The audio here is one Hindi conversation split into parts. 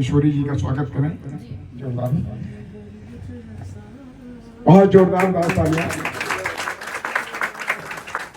किशोरी जी का स्वागत करें। जोरदार, बहुत जोरदार तालियां।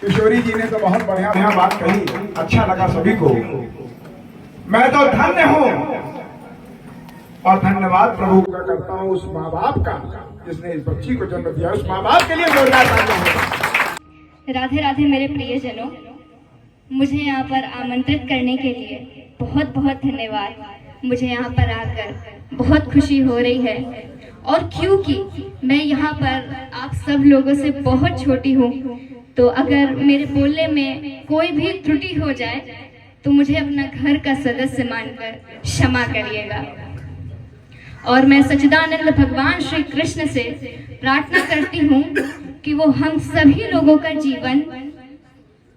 किशोरी जी ने तो बहुत बढ़िया बात कही, अच्छा लगा सभी को। मैं तो धन्य हूं और धन्यवाद प्रभु का करता हूं उस माँ बाप का जिसने इस बच्ची को जन्म दिया। उस माँ बाप के लिए जोरदार तालियां। राधे राधे मेरे प्रियजनों, मुझे यहाँ पर आमंत्रित करने के लिए बहुत बहुत धन्यवाद। मुझे यहाँ पर आकर बहुत खुशी हो रही है और क्योंकि मैं यहाँ पर आप सब लोगों से बहुत छोटी हूँ, तो अगर मेरे बोलने में कोई भी त्रुटि हो जाए तो मुझे अपना घर का सदस्य मानकर क्षमा करिएगा। और मैं सच्चिदानंद भगवान श्री कृष्ण से प्रार्थना करती हूँ कि वो हम सभी लोगों का जीवन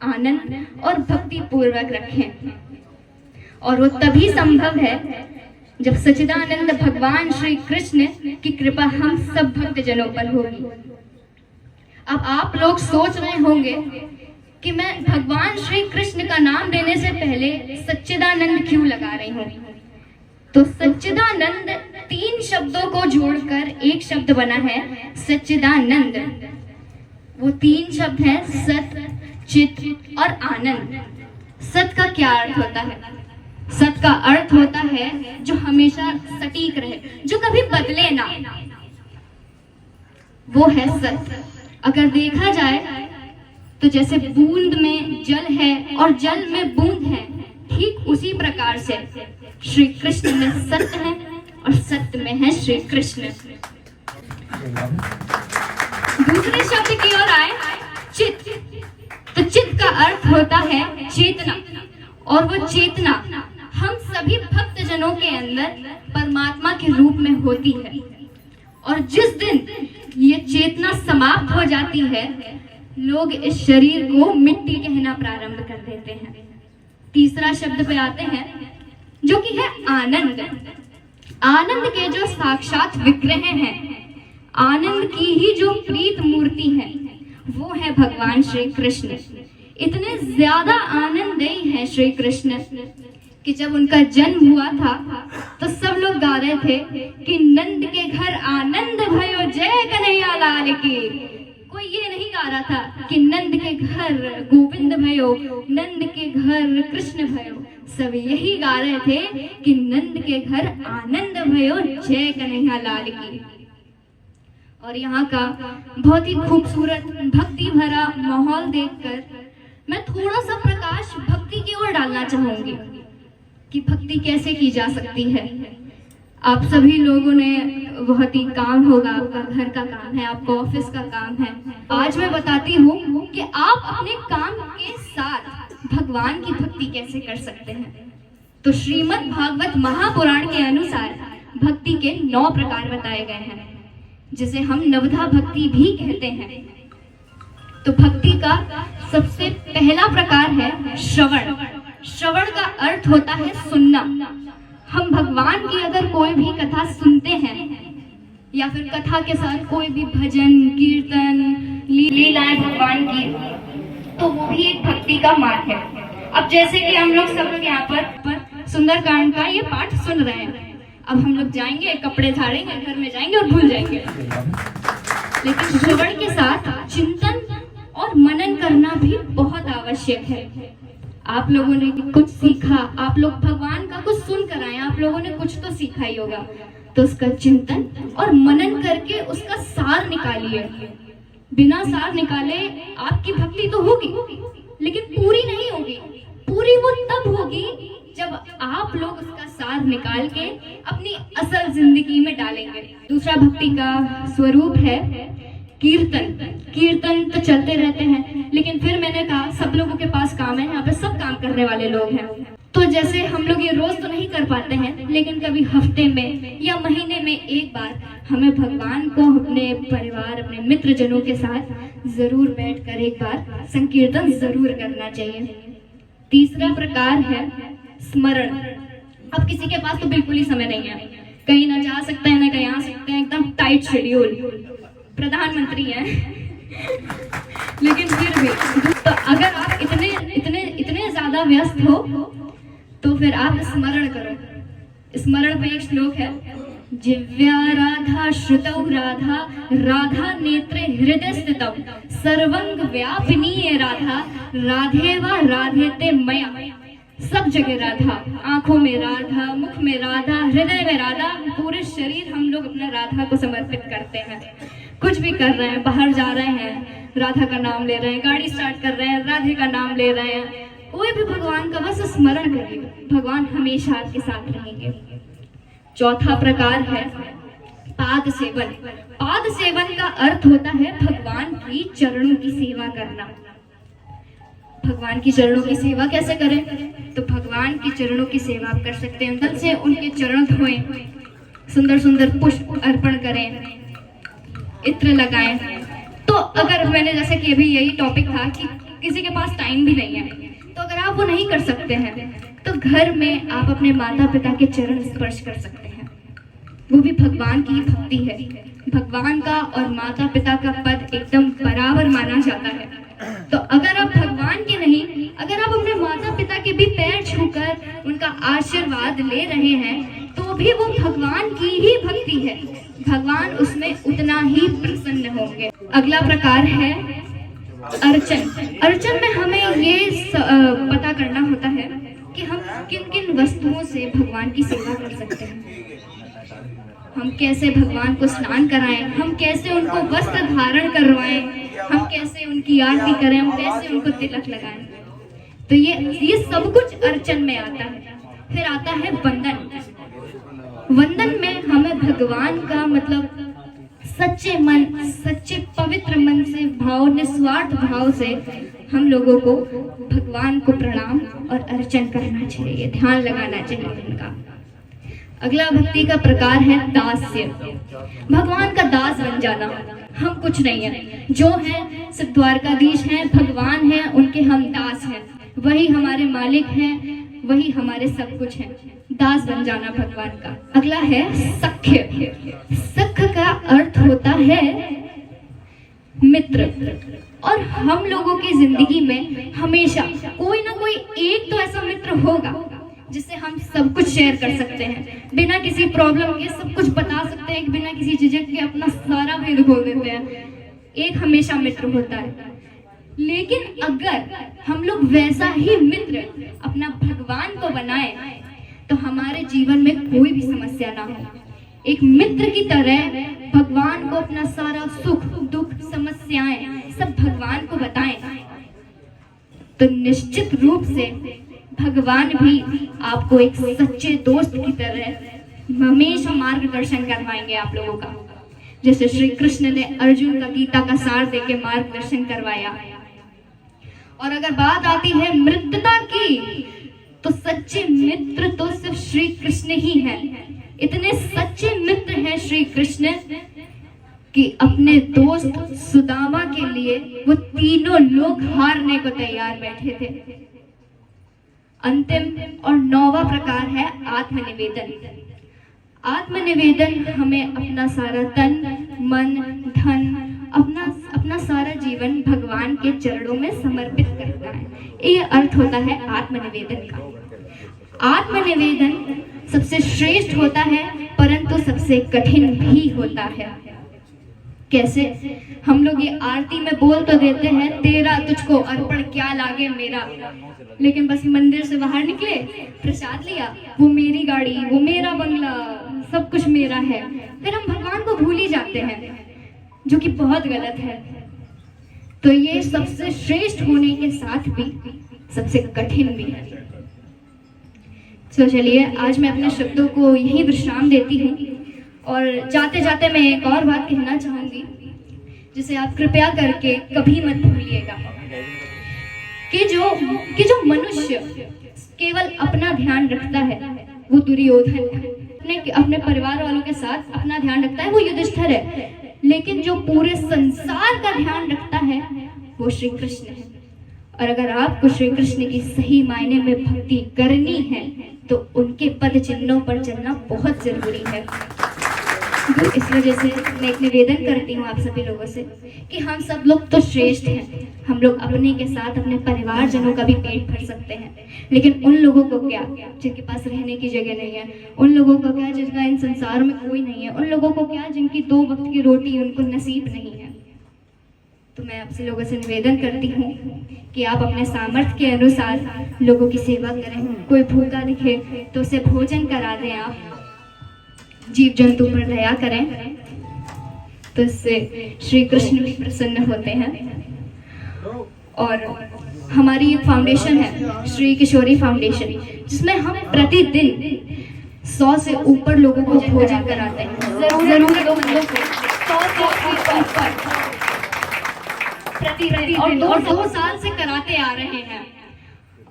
आनंद और भक्ति पूर्वक रखें, और वो तभी संभव है जब सच्चिदानंद भगवान श्री कृष्ण की कृपा हम सब भक्तजनों पर होगी। अब आप लोग सोच रहे होंगे कि मैं भगवान श्री कृष्ण का नाम लेने से पहले सच्चिदानंद क्यों लगा रही हूँ। तो सच्चिदानंद 3 शब्दों को जोड़कर एक शब्द बना है सच्चिदानंद। वो 3 शब्द हैं सत, चित और आनंद। सत का क्या अर्थ होता है? सत का अर्थ होता है जो हमेशा सटीक रहे, जो कभी बदले ना, वो है सत। अगर देखा जाए तो जैसे बूंद में जल है और जल में बूंद है, ठीक उसी प्रकार से श्री कृष्ण में सत्य है और सत्य में है श्री कृष्ण। दूसरे शब्द की ओर आए, चित। तो चित का अर्थ होता है चेतना, और वो चेतना हम सभी भक्तजनों के अंदर परमात्मा के रूप में होती है। और जिस दिन ये चेतना समाप्त हो जाती है, लोग इस शरीर को मिट्टी कहना प्रारंभ कर देते हैं। तीसरा शब्द पे आते हैं जो कि है आनंद। आनंद के जो साक्षात विग्रह हैं, आनंद की ही जो प्रीत मूर्ति है, वो है भगवान श्री कृष्ण। इतने ज्यादा आनंदमयी है श्री कृष्ण कि जब उनका जन्म हुआ था तो सब लोग गा रहे थे कि नंद के घर आनंद भयो जय कन्हैया लाल की। कोई ये नहीं गा रहा था कि नंद के घर गोविंद भयो, नंद के घर कृष्ण भयो। सब यही गा रहे थे कि नंद के घर आनंद भयो जय कन्हैया लाल की। और यहाँ का बहुत ही खूबसूरत भक्ति भरा माहौल देखकर मैं थोड़ा सा प्रकाश भक्ति की ओर डालना चाहूंगी कि भक्ति कैसे की जा सकती है। आप सभी लोगों ने बहुत ही काम होगा, आपका घर का काम है, आपका ऑफिस का काम है। आज मैं बताती हूँ कि आप अपने काम के साथ भगवान की भक्ति कैसे कर सकते हैं। तो श्रीमद् भागवत महापुराण के अनुसार भक्ति के 9 प्रकार बताए गए हैं, जिसे हम नवधा भक्ति भी कहते हैं। तो भक्ति का सबसे पहला प्रकार है श्रवण। श्रवण का अर्थ होता है सुनना। हम भगवान की अगर कोई भी कथा सुनते हैं या फिर कथा के साथ कोई भी भजन कीर्तन लीलाएं भगवान की, तो वो भी एक भक्ति का मार्ग है। अब जैसे कि हम लोग सब लोग यहाँ पर सुंदरकांड का ये पाठ सुन रहे हैं, अब हम लोग जाएंगे, कपड़े झाड़ेंगे, घर में जाएंगे और भूल जाएंगे। लेकिन श्रवण के साथ चिंतन और मनन करना भी बहुत आवश्यक है। आप लोगों ने कुछ सीखा, आप लोग भगवान का कुछ सुन कर आए, आप लोगों ने कुछ तो सीखा ही होगा, तो उसका चिंतन और मनन करके उसका सार निकालिए। बिना सार निकाले आपकी भक्ति तो होगी लेकिन पूरी नहीं होगी। पूरी वो तब होगी जब आप लोग उसका सार निकाल के अपनी असल जिंदगी में डालेंगे। दूसरा भक्ति का स्वरूप है कीर्तन। कीर्तन तो चलते रहते हैं, लेकिन फिर मैंने कहा सब लोगों के पास काम है, यहाँ पे सब काम करने वाले लोग हैं। तो जैसे हम लोग ये रोज तो नहीं कर पाते हैं, लेकिन कभी हफ्ते में या महीने में एक बार हमें भगवान को अपने परिवार, अपने मित्र जनों के साथ जरूर बैठकर एक बार संकीर्तन जरूर करना चाहिए। तीसरा प्रकार है स्मरण। अब किसी के पास तो बिल्कुल ही समय नहीं है, कहीं ना जा सकते हैं ना कहीं आ सकते हैं, एकदम टाइट शेड्यूल, प्रधानमंत्री हैं लेकिन फिर भी तो अगर आप इतने ज्यादा व्यस्त हो तो फिर आप स्मरण करो। स्मरण पे एक श्लोक है, जिव्या राधा श्रुतौ राधा राधा नेत्रे हृदय स्थितौ सर्वंग व्यापिनी राधा राधेवा राधेते मया। सब जगह राधा, आंखों में राधा, मुख में राधा, हृदय में राधा, पूरे शरीर हम लोग अपने राधा को समर्पित करते हैं। कुछ भी कर रहे हैं, बाहर जा रहे हैं राधा का नाम ले रहे हैं, गाड़ी स्टार्ट कर रहे हैं राधे का नाम ले रहे हैं, कोई भी भगवान का बस स्मरण करिए, भगवान हमेशा आपके साथ रहेंगे। चौथा प्रकार है पाद सेवन। पाद सेवन का अर्थ होता है भगवान की चरणों की सेवा करना। भगवान की चरणों की सेवा कैसे करें? तो भगवान की चरणों की सेवा आप कर सकते हैं, दिल से उनके चरण धोएं, सुंदर सुंदर पुष्प अर्पण करें, इत्र लगाएं। तो अगर मैंने जैसे कि अभी यही टॉपिक था कि किसी के पास टाइम भी नहीं है, तो अगर आप वो नहीं कर सकते हैं तो घर में आप अपने माता पिता के चरण स्पर्श कर सकते हैं। वो भी भगवान की भक्ति है। भगवान का और माता पिता का पद एकदम बराबर माना जाता है। तो अगर आप भगवान के नहीं, अगर आप अपने माता पिता के भी पैर छूकर उनका आशीर्वाद ले रहे हैं तो भी वो भगवान की ही भक्ति है, भगवान उसमें उतना ही प्रसन्न होंगे। अगला प्रकार है अर्चन। अर्चन में हमें ये पता करना होता है कि हम किन किन वस्तुओं से भगवान की सेवा कर सकते हैं। हम कैसे भगवान को स्नान कराएं, हम कैसे उनको वस्त्र धारण करवाएं, हम कैसे उनकी आरती करें, हम कैसे उनको तिलक लगाएं। तो ये सब कुछ अर्चन में आता है। फिर आता है वंदन। वंदन में हमें भगवान का मतलब सच्चे मन, सच्चे पवित्र मन से भाव, निस्वार्थ भाव से हम लोगों को भगवान को प्रणाम और अर्चन करना चाहिए, ध्यान लगाना चाहिए उनका। अगला भक्ति का प्रकार है दास्य। भगवान का दास बन जाना। हम कुछ नहीं है, जो है सिर्फ द्वारकाधीश हैं, भगवान हैं, उनके हम दास हैं, वही हमारे मालिक हैं, वही हमारे सब कुछ हैं। दास बन जाना भगवान का। अगला है सख्य। सख्य का अर्थ होता है मित्र। और हम लोगों की जिंदगी में हमेशा कोई ना कोई एक तो ऐसा मित्र होगा जिससे हम सब कुछ शेयर कर सकते हैं, बिना किसी प्रॉब्लम के सब कुछ बता सकते हैं, बिना किसी झिझक के अपना सारा भेद खोल देते हैं। एक हमेशा मित्र होता है। लेकिन अगर हम लोग वैसा ही मित्र अपना भगवान को बनाए तो हमारे जीवन में कोई भी समस्या ना हो। एक मित्र की तरह भगवान को अपना सारा सुख दुख समस्याएं सब भगवान को बताएं तो निश्चित रूप से भगवान भी आपको एक सच्चे दोस्त की तरह हमेशा मार्गदर्शन करवाएंगे आप लोगों का। जैसे श्री कृष्ण ने अर्जुन का गीता का सार देके मार्गदर्शन करवाया। और अगर बात आती है मित्रता की तो सच्चे मित्र तो सिर्फ श्री कृष्ण ही हैं। इतने सच्चे मित्र हैं श्री कृष्ण कि अपने दोस्त सुदामा के लिए वो तीनों लोग हारने को तैयार बैठे थे। अंतिम और 9वां प्रकार है आत्मनिवेदन। आत्मनिवेदन हमें अपना सारा तन मन धन अपना सारा जीवन भगवान के चरणों में समर्पित करना है। ये अर्थ होता है आत्मनिवेदन का। आत्मनिवेदन सबसे श्रेष्ठ होता है परंतु सबसे कठिन भी होता है। कैसे? हम लोग ये आरती में बोल तो देते हैं तेरा तुझको अर्पण क्या लागे मेरा, लेकिन बस मंदिर से बाहर निकले, प्रसाद लिया, वो मेरी गाड़ी, वो मेरा बंगला, सब कुछ मेरा है, फिर हम भगवान को भूल ही जाते हैं, जो कि बहुत गलत है। तो ये सबसे श्रेष्ठ होने के साथ भी सबसे कठिन भी है। तो चलिए आज मैं अपने शब्दों को यही विश्राम देती हूँ और जाते जाते मैं एक और बात कहना चाहूंगी जिसे आप कृपया करके कभी मत भूलिएगा कि जो मनुष्य केवल अपना ध्यान रखता है वो दुर्योधन है, अपने परिवार वालों के साथ अपना ध्यान रखता है वो युधिष्ठिर है, लेकिन जो पूरे संसार का ध्यान रखता है वो श्री कृष्ण है। और अगर आपको श्री कृष्ण की सही मायने में भक्ति करनी है तो उनके पद चिन्हों पर चलना बहुत जरूरी है। तो इस वजह से मैं एक निवेदन करती हूँ आप सभी लोगों से कि हम सब लोग तो श्रेष्ठ हैं, हम लोग अपने के साथ अपने परिवारजनों का भी पेट भर सकते हैं, लेकिन उन लोगों को क्या जिनके पास रहने की जगह नहीं है, उन लोगों को क्या जिनका इन संसार में कोई नहीं है, उन लोगों को क्या जिनकी 2 वक्त की रोटी उनको नसीब नहीं है। तो मैं आपसे लोगों से निवेदन करती हूँ कि आप अपने सामर्थ्य के अनुसार लोगों की सेवा करें। कोई भूखा दिखे तो उसे भोजन करा दें, आप जीव जंतु पर दया करें, तो इससे श्री कृष्ण भी प्रसन्न होते हैं। और हमारी एक फाउंडेशन है श्री किशोरी फाउंडेशन, जिसमें हम प्रतिदिन 100 से ऊपर लोगों को भोजन कराते हैं, जरूरतमंदों को 100 से ऊपर प्रतिदिन, और 2 साल से कराते आ रहे हैं।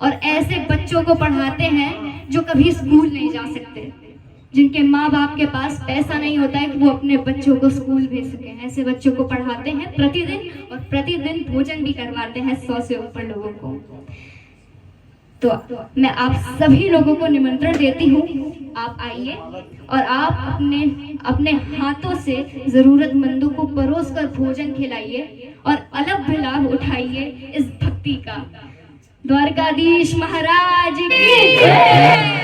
और ऐसे बच्चों को पढ़ाते हैं जो कभी स्कूल नहीं जा सकते, जिनके माँ बाप के पास पैसा नहीं होता है कि वो अपने बच्चों को स्कूल भेज सकें, ऐसे बच्चों को पढ़ाते हैं प्रतिदिन, और प्रतिदिन भोजन भी करवाते हैं 100 से ऊपर लोगों को। तो मैं आप सभी लोगों को निमंत्रण देती हूँ, आप आइए और आप अपने हाथों से जरूरतमंदों को परोस कर भोजन खिलाइए और अलग भी लाभ उठाइए इस भक्ति का। द्वारकाधीश महाराज की